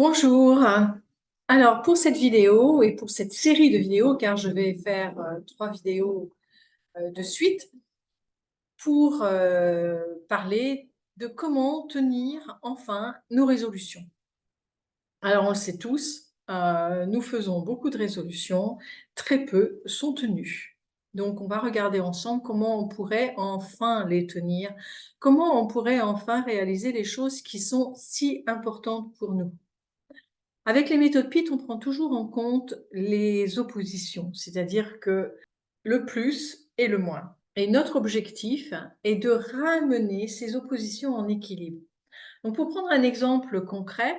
Bonjour. Alors, pour cette vidéo et pour cette série de vidéos, car je vais faire 3 vidéos de suite, pour parler de comment tenir enfin nos résolutions. Alors, on le sait tous, nous faisons beaucoup de résolutions, très peu sont tenues. Donc, on va regarder ensemble comment on pourrait enfin les tenir, comment on pourrait enfin réaliser les choses qui sont si importantes pour nous. Avec les méthodes PIT, on prend toujours en compte les oppositions, c'est-à-dire que le plus et le moins. Et notre objectif est de ramener ces oppositions en équilibre. Donc, pour prendre un exemple concret,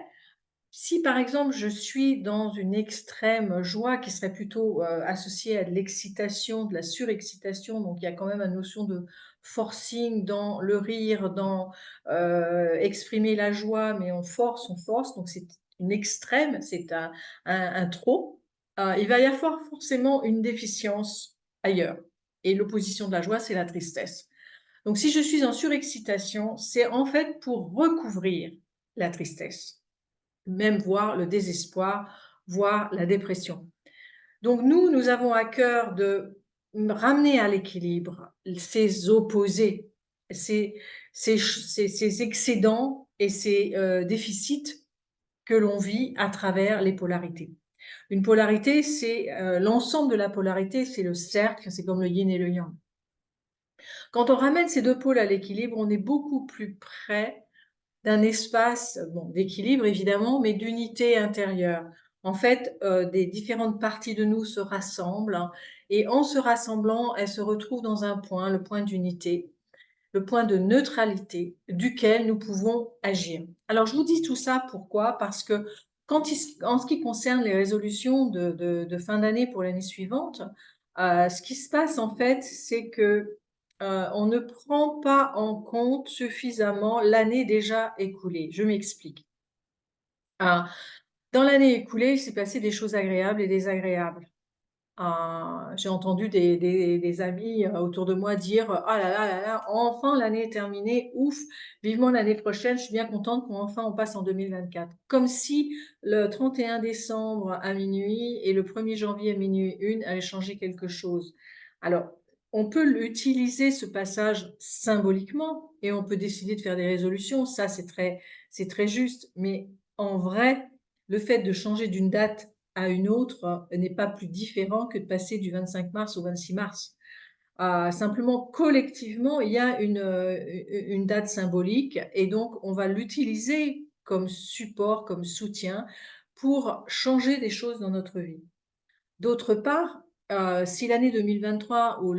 si par exemple je suis dans une extrême joie qui serait plutôt associée à de l'excitation, de la surexcitation, donc il y a quand même une notion de forcing dans le rire, dans exprimer la joie, mais on force, donc c'est une extrême, c'est un trop. Il va y avoir forcément une déficience ailleurs. Et l'opposition de la joie, c'est la tristesse. Donc si je suis en surexcitation, c'est en fait pour recouvrir la tristesse, même voir le désespoir, voire la dépression. Donc nous avons à cœur de ramener à l'équilibre ces opposés, ces excédents et ces déficits que l'on vit à travers les polarités. Une polarité, c'est l'ensemble de la polarité, c'est le cercle, c'est comme le yin et le yang. Quand on ramène ces deux pôles à l'équilibre, on est beaucoup plus près d'un espace d'équilibre évidemment, mais d'unité intérieure. En fait, des différentes parties de nous se rassemblent et en se rassemblant, elles se retrouvent dans un point, le point d'unité, le point de neutralité duquel nous pouvons agir. Alors, je vous dis tout ça pourquoi? Parce que en ce qui concerne les résolutions de fin d'année pour l'année suivante, ce qui se passe en fait, c'est que on ne prend pas en compte suffisamment l'année déjà écoulée. Je m'explique. Ah, dans l'année écoulée, il s'est passé des choses agréables et désagréables. J'ai entendu des amis autour de moi dire ah là là là là, enfin l'année est terminée, ouf, vivement l'année prochaine, je suis bien contente qu'enfin on passe en 2024. Comme si le 31 décembre à minuit et le 1er janvier à minuit une allait changer quelque chose. Alors, on peut l'utiliser ce passage symboliquement et on peut décider de faire des résolutions, ça c'est très juste, mais en vrai, le fait de changer d'une date à une autre n'est pas plus différent que de passer du 25 mars au 26 mars. Simplement, collectivement, il y a une date symbolique et donc on va l'utiliser comme support, comme soutien pour changer des choses dans notre vie. D'autre part, si l'année 2023 ou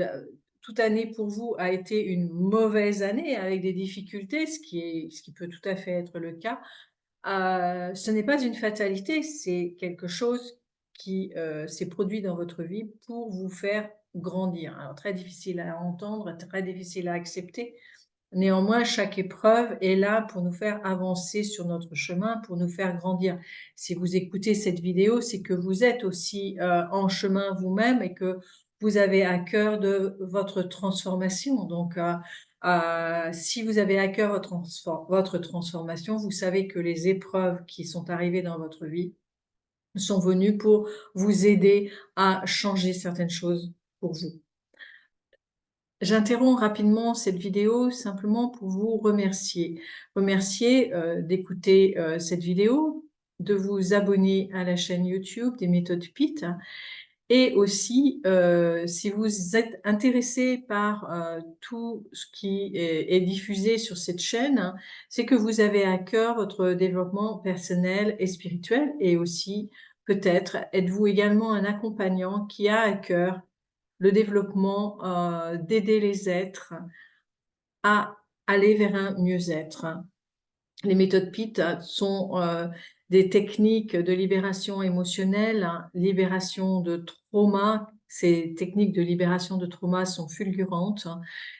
toute année pour vous a été une mauvaise année avec des difficultés, ce qui peut tout à fait être le cas, ce n'est pas une fatalité, c'est quelque chose qui s'est produit dans votre vie pour vous faire grandir. Alors, très difficile à entendre, très difficile à accepter. Néanmoins, chaque épreuve est là pour nous faire avancer sur notre chemin, pour nous faire grandir. Si vous écoutez cette vidéo, c'est que vous êtes aussi en chemin vous-même et que vous avez à cœur de votre transformation. Donc, si vous avez à cœur votre transformation, vous savez que les épreuves qui sont arrivées dans votre vie sont venues pour vous aider à changer certaines choses pour vous. J'interromps rapidement cette vidéo simplement pour vous remercier. Remercier d'écouter cette vidéo, de vous abonner à la chaîne YouTube des méthodes PIT et aussi si vous êtes intéressé par tout ce qui est diffusé sur cette chaîne, c'est que vous avez à cœur votre développement personnel et spirituel et aussi peut-être êtes-vous également un accompagnant qui a à cœur le développement, d'aider les êtres à aller vers un mieux-être. Les méthodes PIT sont des techniques de libération émotionnelle, libération de trauma. Ces techniques de libération de trauma sont fulgurantes.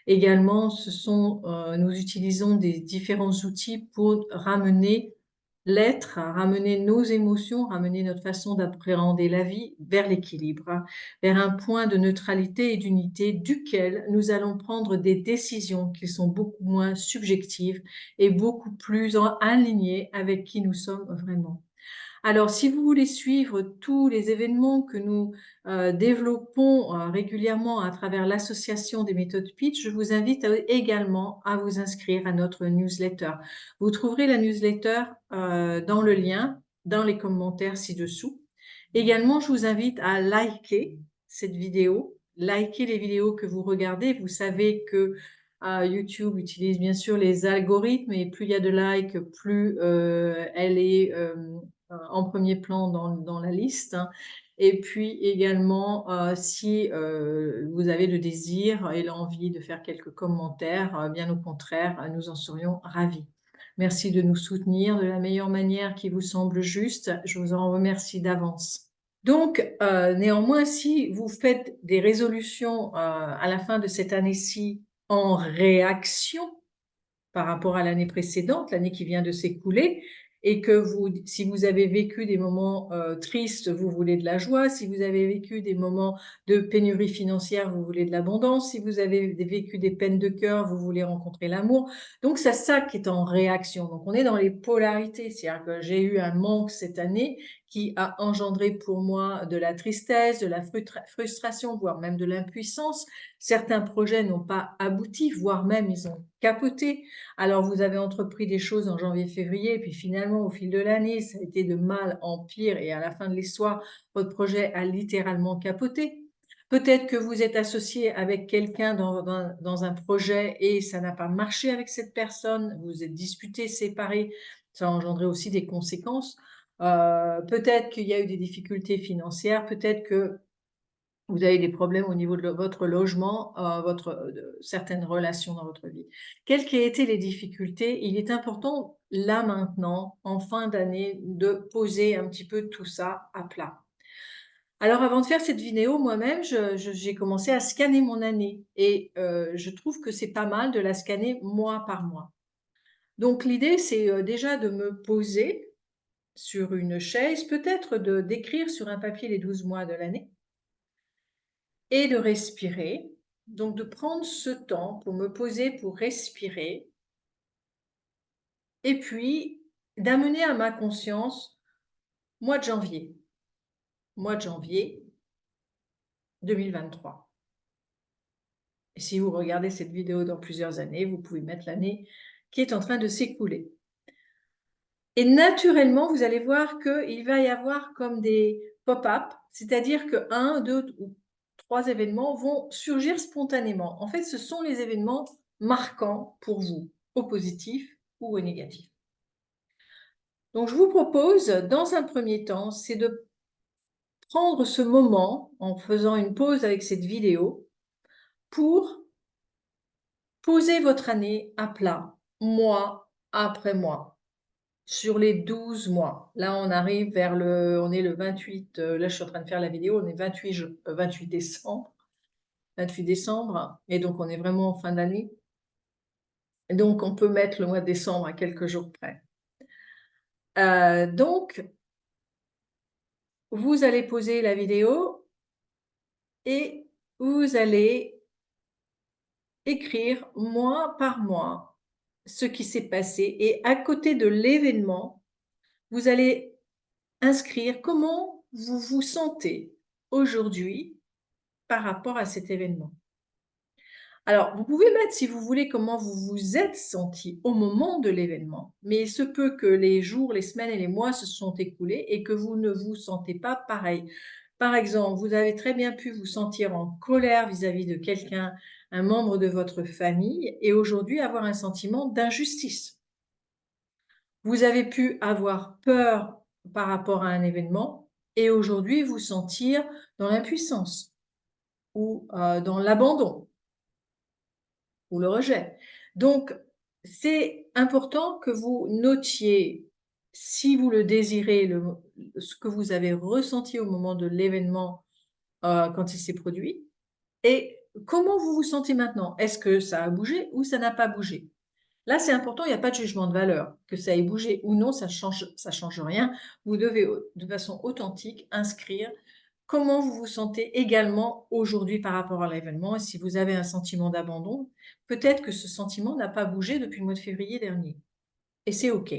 Également, nous utilisons des différents outils pour ramener l'être, ramener nos émotions, ramener notre façon d'appréhender la vie vers l'équilibre, vers un point de neutralité et d'unité duquel nous allons prendre des décisions qui sont beaucoup moins subjectives et beaucoup plus alignées avec qui nous sommes vraiment. Alors, si vous voulez suivre tous les événements que nous développons régulièrement à travers l'association des méthodes Pitch, je vous invite également à vous inscrire à notre newsletter. Vous trouverez la newsletter dans le lien, dans les commentaires ci-dessous. Également, je vous invite à liker cette vidéo, liker les vidéos que vous regardez. Vous savez que YouTube utilise bien sûr les algorithmes et plus il y a de likes, plus elle est en premier plan dans la liste. Et puis également, si vous avez le désir et l'envie de faire quelques commentaires, bien au contraire, nous en serions ravis. Merci de nous soutenir de la meilleure manière qui vous semble juste. Je vous en remercie d'avance. Donc, néanmoins, si vous faites des résolutions à la fin de cette année-ci en réaction par rapport à l'année précédente, l'année qui vient de s'écouler, et que si vous avez vécu des moments tristes, vous voulez de la joie. Si vous avez vécu des moments de pénurie financière, vous voulez de l'abondance. Si vous avez vécu des peines de cœur, vous voulez rencontrer l'amour. Donc, c'est ça qui est en réaction. Donc, on est dans les polarités. C'est-à-dire que j'ai eu un manque cette année qui a engendré pour moi de la tristesse, de la frustration, voire même de l'impuissance. Certains projets n'ont pas abouti, voire même ils ont capoté. Alors, vous avez entrepris des choses en janvier-février, puis finalement, au fil de l'année, ça a été de mal en pire, et à la fin de l'histoire, votre projet a littéralement capoté. Peut-être que vous êtes associé avec quelqu'un dans un projet et ça n'a pas marché avec cette personne, vous vous êtes disputé, séparé, ça a engendré aussi des conséquences. Peut-être qu'il y a eu des difficultés financières, peut-être que vous avez des problèmes au niveau de votre logement, certaines relations dans votre vie. Quelles qu'aient été les difficultés, il est important, là maintenant, en fin d'année, de poser un petit peu tout ça à plat. Alors, avant de faire cette vidéo, moi-même, j'ai commencé à scanner mon année et je trouve que c'est pas mal de la scanner mois par mois. Donc, l'idée, c'est déjà de me poser sur une chaise, peut-être d'écrire sur un papier les 12 mois de l'année, et de respirer. Donc, de prendre ce temps pour me poser, pour respirer, et puis d'amener à ma conscience mois de janvier 2023. Et si vous regardez cette vidéo dans plusieurs années, vous pouvez mettre l'année qui est en train de s'écouler. Et naturellement, vous allez voir qu'il va y avoir comme des pop-up, c'est-à-dire que 1, 2 ou 3 événements vont surgir spontanément. En fait, ce sont les événements marquants pour vous, au positif ou au négatif. Donc, je vous propose, dans un premier temps, c'est de prendre ce moment, en faisant une pause avec cette vidéo, pour poser votre année à plat, mois après mois, sur les 12 mois. Là, on arrive on est le 28, là je suis en train de faire la vidéo, on est 28 décembre. 28 décembre, et donc on est vraiment en fin d'année. Donc, on peut mettre le mois de décembre à quelques jours près. Donc, vous allez poser la vidéo et vous allez écrire mois par mois ce qui s'est passé. Et à côté de l'événement, vous allez inscrire comment vous vous sentez aujourd'hui par rapport à cet événement. Alors, vous pouvez mettre, si vous voulez, comment vous vous êtes senti au moment de l'événement, mais il se peut que les jours, les semaines et les mois se sont écoulés et que vous ne vous sentez pas pareil. Par exemple, vous avez très bien pu vous sentir en colère vis-à-vis de quelqu'un, un membre de votre famille, et aujourd'hui avoir un sentiment d'injustice. Vous avez pu avoir peur par rapport à un événement et aujourd'hui vous sentir dans l'impuissance ou dans l'abandon ou le rejet. Donc, c'est important que vous notiez, si vous le désirez, ce que vous avez ressenti au moment de l'événement quand il s'est produit et comment vous vous sentez maintenant. Est-ce que ça a bougé ou ça n'a pas bougé? Là, c'est important, il n'y a pas de jugement de valeur. Que ça ait bougé ou non, ça change rien. Vous devez, de façon authentique, inscrire comment vous vous sentez également aujourd'hui par rapport à l'événement. Et si vous avez un sentiment d'abandon, peut-être que ce sentiment n'a pas bougé depuis le mois de février dernier. Et c'est OK.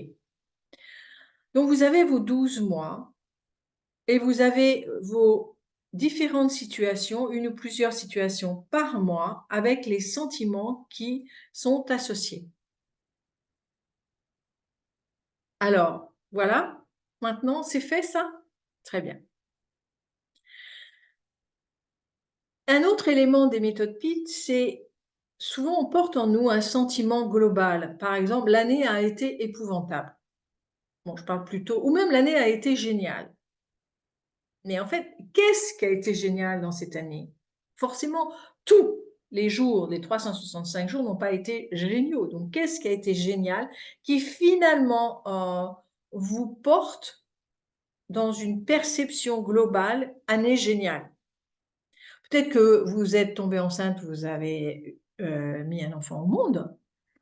Donc, vous avez vos 12 mois et vous avez vos différentes situations, une ou plusieurs situations par mois avec les sentiments qui sont associés. Alors, voilà, maintenant c'est fait ça? Très bien. Un autre élément des méthodes PIT, c'est souvent on porte en nous un sentiment global. Par exemple, l'année a été épouvantable. Bon, je parle plutôt, ou même l'année a été géniale. Mais en fait, qu'est-ce qui a été génial dans cette année? Forcément, tous les jours des 365 jours n'ont pas été géniaux. Donc, qu'est-ce qui a été génial qui finalement vous porte dans une perception globale année géniale? Peut-être que vous êtes tombée enceinte, vous avez mis un enfant au monde.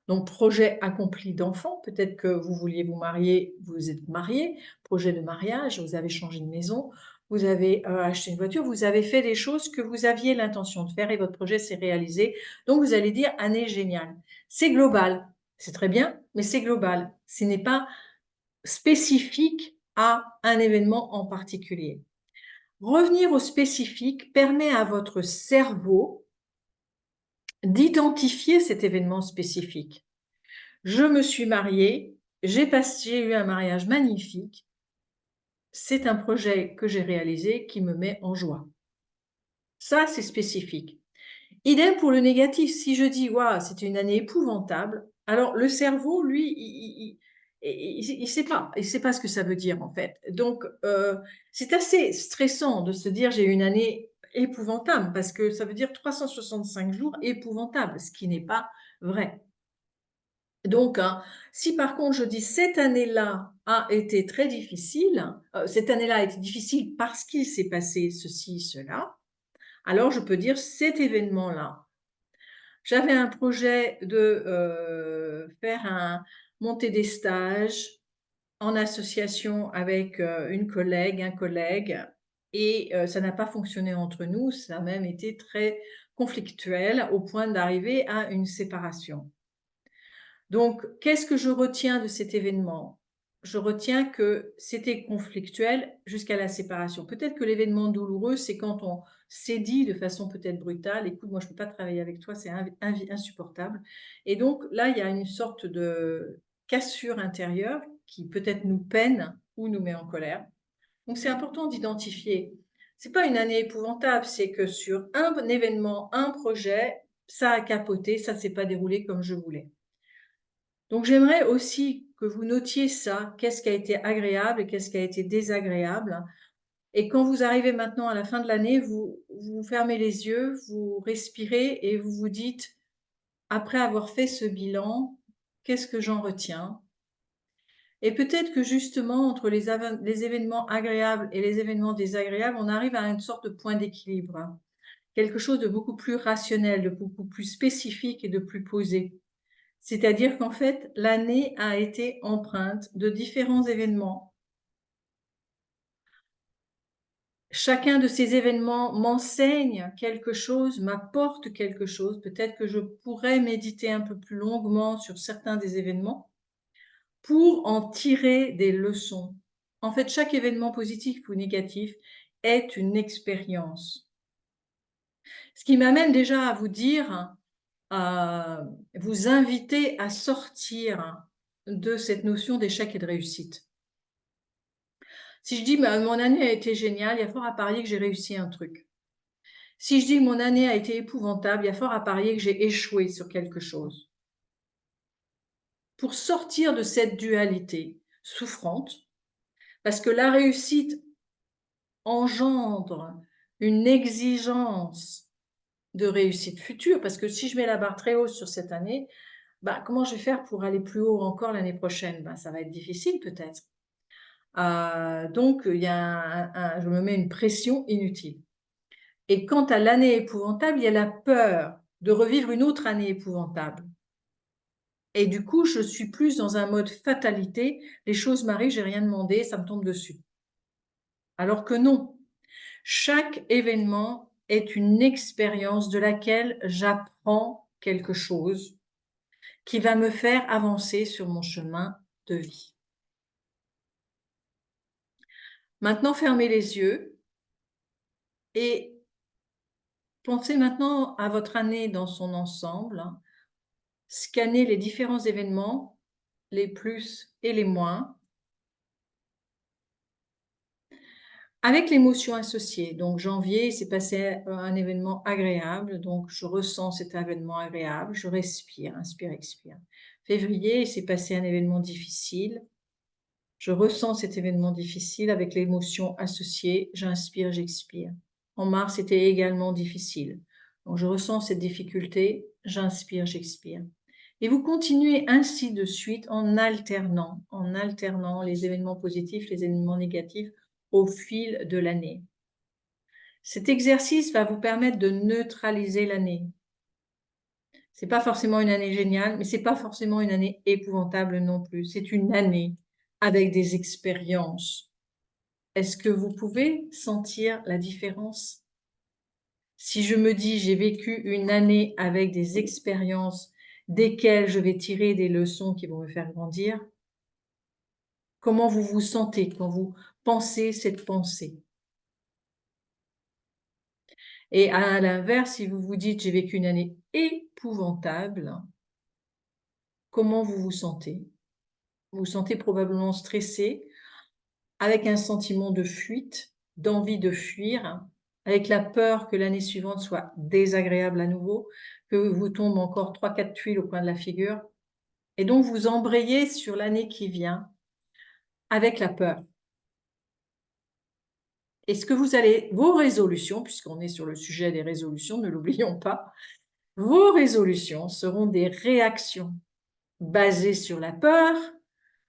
Donc, projet accompli d'enfant. Peut-être que vous vouliez vous marier, vous êtes marié. Projet de mariage, vous avez changé de maison, vous avez acheté une voiture, vous avez fait des choses que vous aviez l'intention de faire et votre projet s'est réalisé. Donc, vous allez dire année géniale. C'est global. C'est très bien, mais c'est global. Ce n'est pas spécifique à un événement en particulier. Revenir au spécifique permet à votre cerveau d'identifier cet événement spécifique. Je me suis mariée, j'ai eu un mariage magnifique, c'est un projet que j'ai réalisé qui me met en joie. Ça, c'est spécifique. Idem pour le négatif. Si je dis, waouh, c'était une année épouvantable, alors le cerveau, lui, il sait pas ce que ça veut dire en fait. Donc, c'est assez stressant de se dire j'ai eu une année épouvantable parce que ça veut dire 365 jours épouvantables, ce qui n'est pas vrai. Donc, hein, si par contre je dis cette année-là a été très difficile, cette année-là a été difficile parce qu'il s'est passé ceci, cela, alors je peux dire cet événement-là. J'avais un projet de faire monter des stages en association avec une collègue, un collègue, et ça n'a pas fonctionné entre nous, ça a même été très conflictuel au point d'arriver à une séparation. Donc, qu'est-ce que je retiens de cet événement? Je retiens que c'était conflictuel jusqu'à la séparation. Peut-être que l'événement douloureux, c'est quand on s'est dit de façon peut-être brutale, écoute, moi je ne peux pas travailler avec toi, c'est insupportable. Et donc là, il y a une sorte de cassure intérieure qui peut-être nous peine ou nous met en colère. Donc c'est important d'identifier. C'est pas une année épouvantable, c'est que sur un événement, un projet, ça a capoté, ça ne s'est pas déroulé comme je voulais. Donc j'aimerais aussi que vous notiez ça, qu'est-ce qui a été agréable et qu'est-ce qui a été désagréable. Et quand vous arrivez maintenant à la fin de l'année, vous fermez les yeux, vous respirez et vous vous dites, après avoir fait ce bilan, qu'est-ce que j'en retiens? Et peut-être que justement, entre les événements agréables et les événements désagréables, on arrive à une sorte de point d'équilibre, quelque chose de beaucoup plus rationnel, de beaucoup plus spécifique et de plus posé. C'est-à-dire qu'en fait, l'année a été empreinte de différents événements. Chacun de ces événements m'enseigne quelque chose, m'apporte quelque chose. Peut-être que je pourrais méditer un peu plus longuement sur certains des événements pour en tirer des leçons. En fait, chaque événement positif ou négatif est une expérience. Ce qui m'amène déjà à vous dire, à vous inviter à sortir de cette notion d'échec et de réussite. Si je dis mon année a été géniale, il y a fort à parier que j'ai réussi un truc. Si je dis mon année a été épouvantable, il y a fort à parier que j'ai échoué sur quelque chose. Pour sortir de cette dualité souffrante, parce que la réussite engendre une exigence de réussite future, parce que si je mets la barre très haut sur cette année, bah, comment je vais faire pour aller plus haut encore l'année prochaine? Bah, ça va être difficile peut-être. Donc, je me mets une pression inutile. Et quant à l'année épouvantable, il y a la peur de revivre une autre année épouvantable. Et du coup, je suis plus dans un mode fatalité. Les choses m'arrivent, j'ai rien demandé, ça me tombe dessus. Alors que non, chaque événement est une expérience de laquelle j'apprends quelque chose qui va me faire avancer sur mon chemin de vie. Maintenant, fermez les yeux et pensez maintenant à votre année dans son ensemble. Scannez les différents événements, les plus et les moins, avec l'émotion associée. Donc janvier, il s'est passé un événement agréable, donc je ressens cet événement agréable, je respire, inspire, expire. Février, il s'est passé un événement difficile, je ressens cet événement difficile avec l'émotion associée, j'inspire, j'expire. En mars, c'était également difficile. Donc je ressens cette difficulté, j'inspire, j'expire. Et vous continuez ainsi de suite en alternant les événements positifs, les événements négatifs au fil de l'année. Cet exercice va vous permettre de neutraliser l'année. C'est pas forcément une année géniale, mais c'est pas forcément une année épouvantable non plus. C'est une année avec des expériences. Est-ce que vous pouvez sentir la différence? Si je me dis j'ai vécu une année avec des expériences desquelles je vais tirer des leçons qui vont me faire grandir, comment vous vous sentez quand vous pensez cette pensée? Et à l'inverse, si vous vous dites j'ai vécu une année épouvantable, comment vous vous sentez? Vous vous sentez probablement stressé, avec un sentiment de fuite, d'envie de fuir, avec la peur que l'année suivante soit désagréable à nouveau, que vous tombe encore 3-4 tuiles au coin de la figure. Et donc vous embrayez sur l'année qui vient avec la peur. Est-ce que vous allez, vos résolutions, puisqu'on est sur le sujet des résolutions, ne l'oublions pas, vos résolutions seront des réactions basées sur la peur.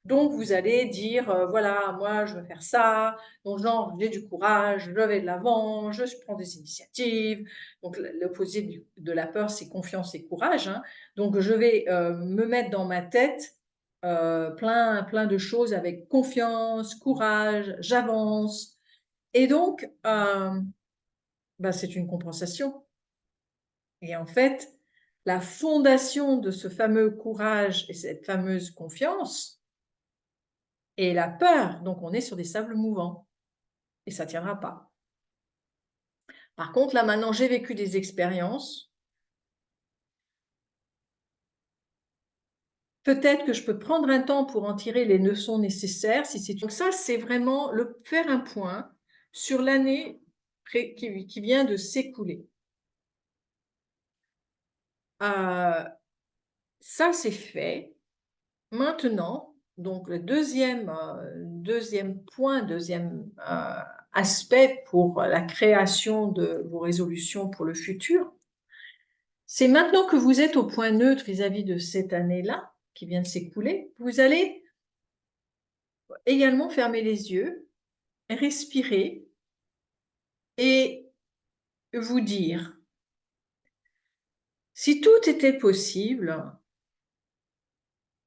Donc, vous allez dire, voilà, moi, je veux faire ça. Donc, genre, j'ai du courage, je vais de l'avant, je prends des initiatives. Donc, l'opposé de la peur, c'est confiance et courage, hein. Donc, je vais me mettre dans ma tête plein de choses avec confiance, courage, j'avance. Et donc, bah, c'est une compensation. Et en fait, la fondation de ce fameux courage et cette fameuse confiance, et la peur. Donc, on est sur des sables mouvants et ça ne tiendra pas. Par contre, là, maintenant, j'ai vécu des expériences. Peut-être que je peux prendre un temps pour en tirer les leçons nécessaires. Donc ça, c'est vraiment faire un point sur l'année qui vient de s'écouler. Ça, c'est fait. Maintenant, donc le deuxième point, deuxième aspect pour la création de vos résolutions pour le futur, c'est maintenant que vous êtes au point neutre vis-à-vis de cette année-là qui vient de s'écouler, vous allez également fermer les yeux, respirer et vous dire, si tout était possible,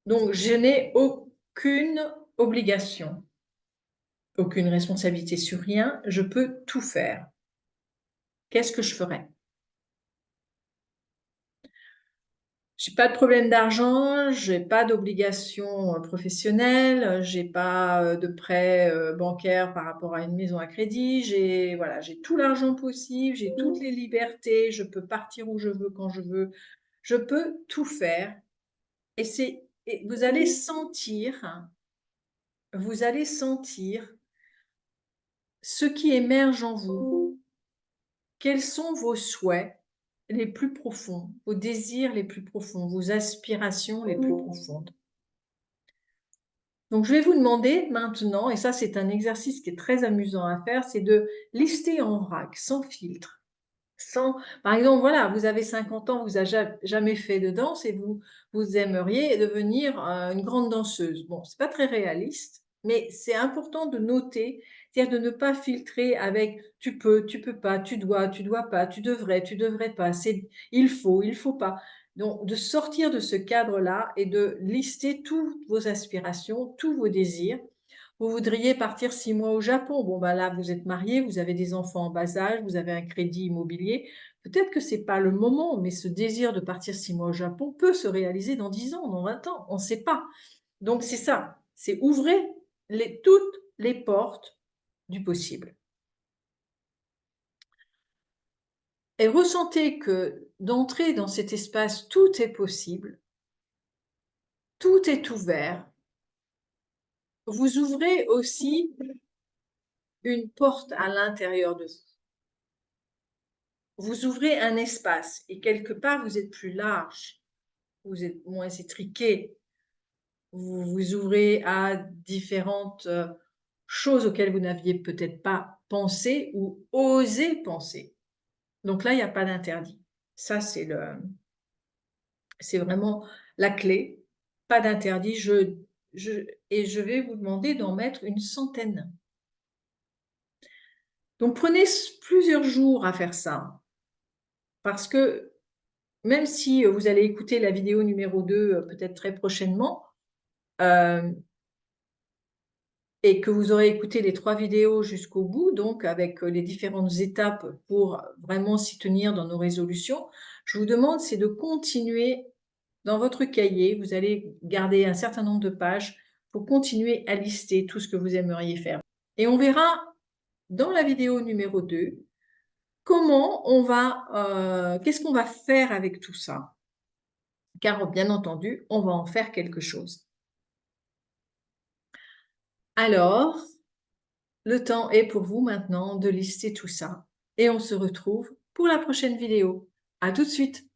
donc je n'ai aucune obligation, aucune responsabilité sur rien, je peux tout faire. Qu'est-ce que je ferais? J'ai pas de problème d'argent, j'ai pas d'obligation professionnelle, j'ai pas de prêt bancaire par rapport à une maison à crédit, voilà, j'ai tout l'argent possible, j'ai toutes les libertés, je peux partir où je veux quand je veux, je peux tout faire. Et vous allez sentir ce qui émerge en vous. Quels sont vos souhaits les plus profonds, vos désirs les plus profonds, vos aspirations les plus profondes? Donc, je vais vous demander maintenant, et ça c'est un exercice qui est très amusant à faire, c'est de lister en vrac, sans filtre. Par exemple, voilà, vous avez 50 ans, vous n'avez jamais fait de danse et vous aimeriez devenir une grande danseuse. Bon, c'est pas très réaliste, mais c'est important de noter, c'est-à-dire de ne pas filtrer avec tu peux pas, tu dois pas, tu devrais pas, il faut pas. Donc, de sortir de ce cadre-là et de lister toutes vos aspirations, tous vos désirs. Vous voudriez partir 6 mois au Japon. Bon, bah là, vous êtes marié, vous avez des enfants en bas âge, vous avez un crédit immobilier. Peut-être que c'est pas le moment, mais ce désir de partir 6 mois au Japon peut se réaliser dans 10 ans, dans 20 ans. On ne sait pas. Donc, c'est ça. C'est ouvrez toutes les portes du possible. Et ressentez que d'entrer dans cet espace, tout est possible, tout est ouvert. Vous ouvrez aussi une porte à l'intérieur de vous. Vous ouvrez un espace et quelque part, vous êtes plus large, vous êtes moins étriqué, vous vous ouvrez à différentes choses auxquelles vous n'aviez peut-être pas pensé ou osé penser. Donc là, il n'y a pas d'interdit. Ça, c'est vraiment la clé. Pas d'interdit. Et je vais vous demander d'en mettre une centaine. Donc prenez plusieurs jours à faire ça. Parce que même si vous allez écouter la vidéo numéro 2 peut-être très prochainement, et que vous aurez écouté les 3 vidéos jusqu'au bout, donc avec les différentes étapes pour vraiment s'y tenir dans nos résolutions, je vous demande, c'est de continuer dans votre cahier. Vous allez garder un certain nombre de pages pour continuer à lister tout ce que vous aimeriez faire. Et on verra dans la vidéo numéro 2 comment on va, qu'est-ce qu'on va faire avec tout ça. Car bien entendu, on va en faire quelque chose. Alors, le temps est pour vous maintenant de lister tout ça et on se retrouve pour la prochaine vidéo. À tout de suite!